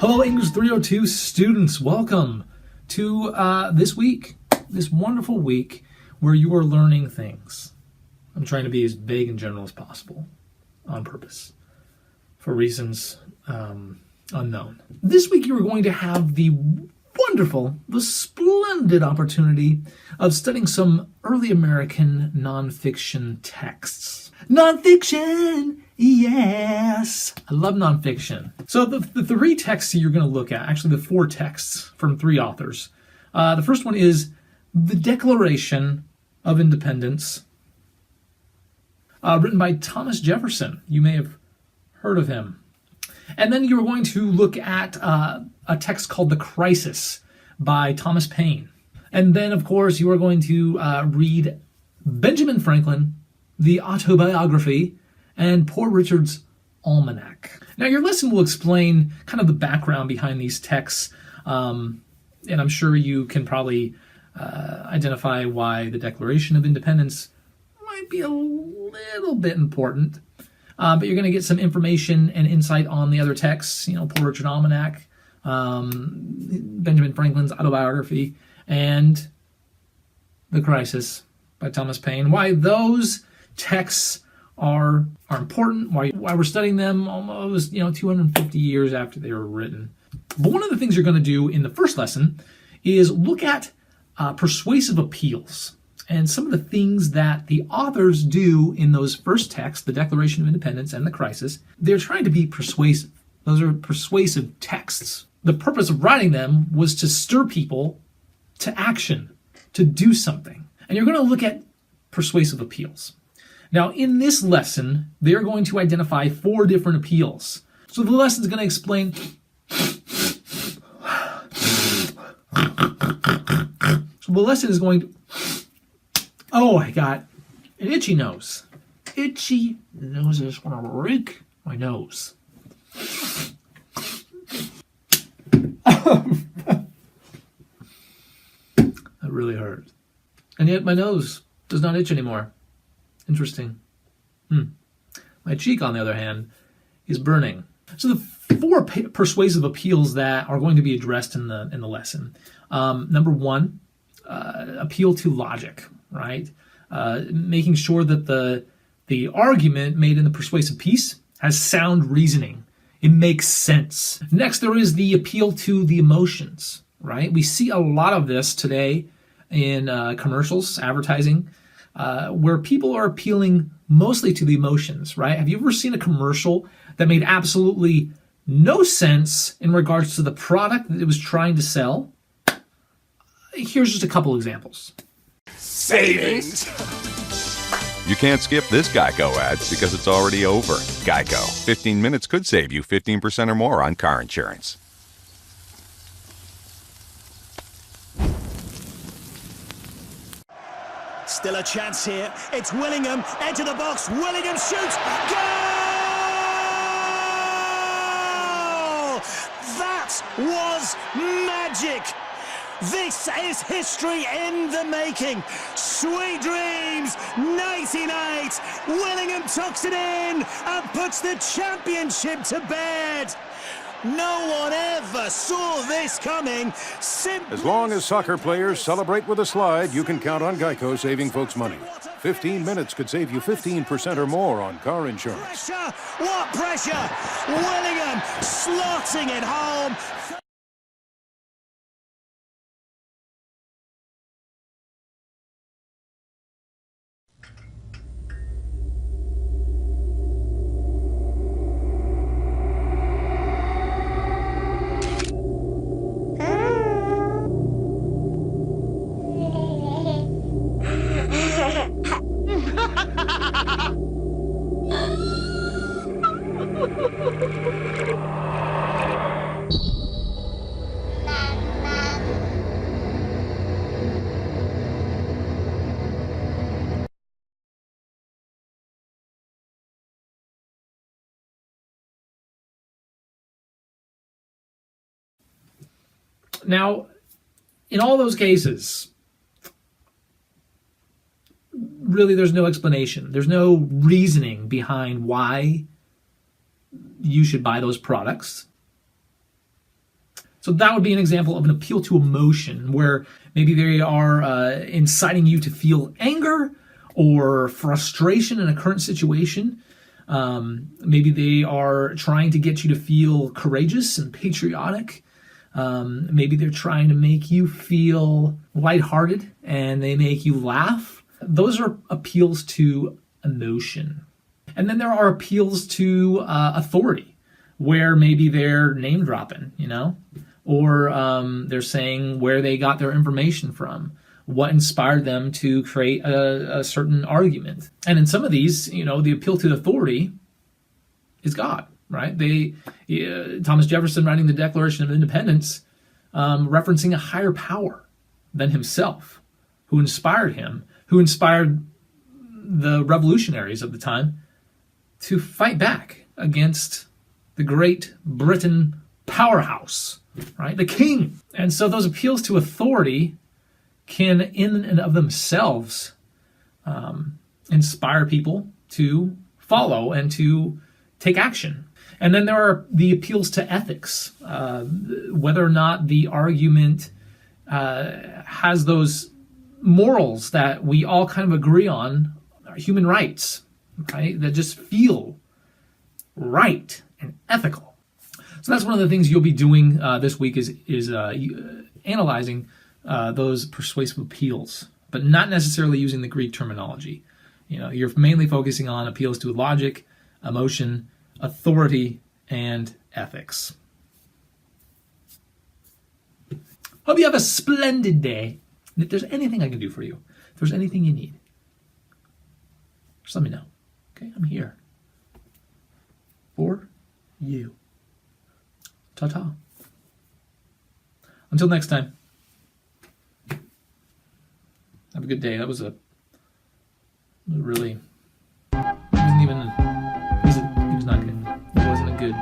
Hello, English 302 students. Welcome to this week, this wonderful week where you are learning things. I'm trying to be as vague and general as possible on purpose for reasons unknown. This week you are going to have the wonderful, the splendid opportunity of studying some early American nonfiction texts. Nonfiction! Yes! I love nonfiction. So the three texts you're going to look at, actually the four texts from three authors. The first one is The Declaration of Independence, written by Thomas Jefferson. You may have heard of him. And then you're going to look at a text called The Crisis by Thomas Paine. And then, of course, you are going to read Benjamin Franklin, The Autobiography, and Poor Richard's Almanac. Now, your lesson will explain kind of the background behind these texts, and I'm sure you can probably identify why the Declaration of Independence might be a little bit important. But you're going to get some information and insight on the other texts, Poor Richard Almanac, Benjamin Franklin's Autobiography, and The Crisis by Thomas Paine. Why those texts are important, why we're studying them almost 250 years after they were written. But one of the things you're going to do in the first lesson is look at persuasive appeals and some of the things that the authors do in those first texts, the Declaration of Independence and The Crisis. They're trying to be persuasive. Those are persuasive texts. The purpose of writing them was to stir people to action, to do something. And you're going to look at persuasive appeals. Now, in this lesson, they're going to identify four different appeals. So the lesson is going to explain. So the lesson is going to. Oh, I got an itchy nose. Itchy nose. I just want to rake my nose. That really hurt. And yet my nose does not itch anymore. Interesting. My cheek, on the other hand, is burning. So the four persuasive appeals that are going to be addressed in the lesson. Number one, appeal to logic, right? Making sure that the argument made in the persuasive piece has sound reasoning. It makes sense. Next, there is the appeal to the emotions, right? We see a lot of this today in commercials, advertising, where people are appealing mostly to the emotions, right? Have you ever seen a commercial that made absolutely no sense in regards to the product that it was trying to sell? Here's just a couple examples. Savings! You can't skip this Geico ad because it's already over. Geico. 15 minutes could save you 15% or more on car insurance. Still a chance here. It's Willingham. Into the box. Willingham shoots. Goal! That was magic. This is history in the making. Sweet dreams. Nighty night. Willingham tucks it in and puts the championship to bed. No one ever saw this coming. As long as soccer players celebrate with a slide, you can count on Geico saving folks money. 15 minutes could save you 15% or more on car insurance. Pressure! What pressure? Willingham slotting it home. Now, in all those cases, really there's no explanation. There's no reasoning behind why you should buy those products. So that would be an example of an appeal to emotion, where maybe they are inciting you to feel anger or frustration in a current situation. Maybe they are trying to get you to feel courageous and patriotic. Maybe they're trying to make you feel lighthearted and they make you laugh. Those are appeals to emotion. And then there are appeals to authority, where maybe they're name dropping, or they're saying where they got their information from, what inspired them to create a certain argument. And in some of these, the appeal to authority is God, right? Thomas Jefferson, writing the Declaration of Independence, referencing a higher power than himself, who inspired him, who inspired the revolutionaries of the time to fight back against the Great Britain powerhouse, right? The king. And so those appeals to authority can, in and of themselves, inspire people to follow and to take action. And then there are the appeals to ethics, whether or not the argument has those morals that we all kind of agree on, human rights, right? That just feel right and ethical. So that's one of the things you'll be doing this week is analyzing those persuasive appeals, but not necessarily using the Greek terminology. You're mainly focusing on appeals to logic, emotion, authority, and ethics. Hope you have a splendid day. And if there's anything I can do for you, if there's anything you need, just let me know. Okay, I'm here for you. Ta-ta. Until next time. Have a good day. That was he was not good. It wasn't a good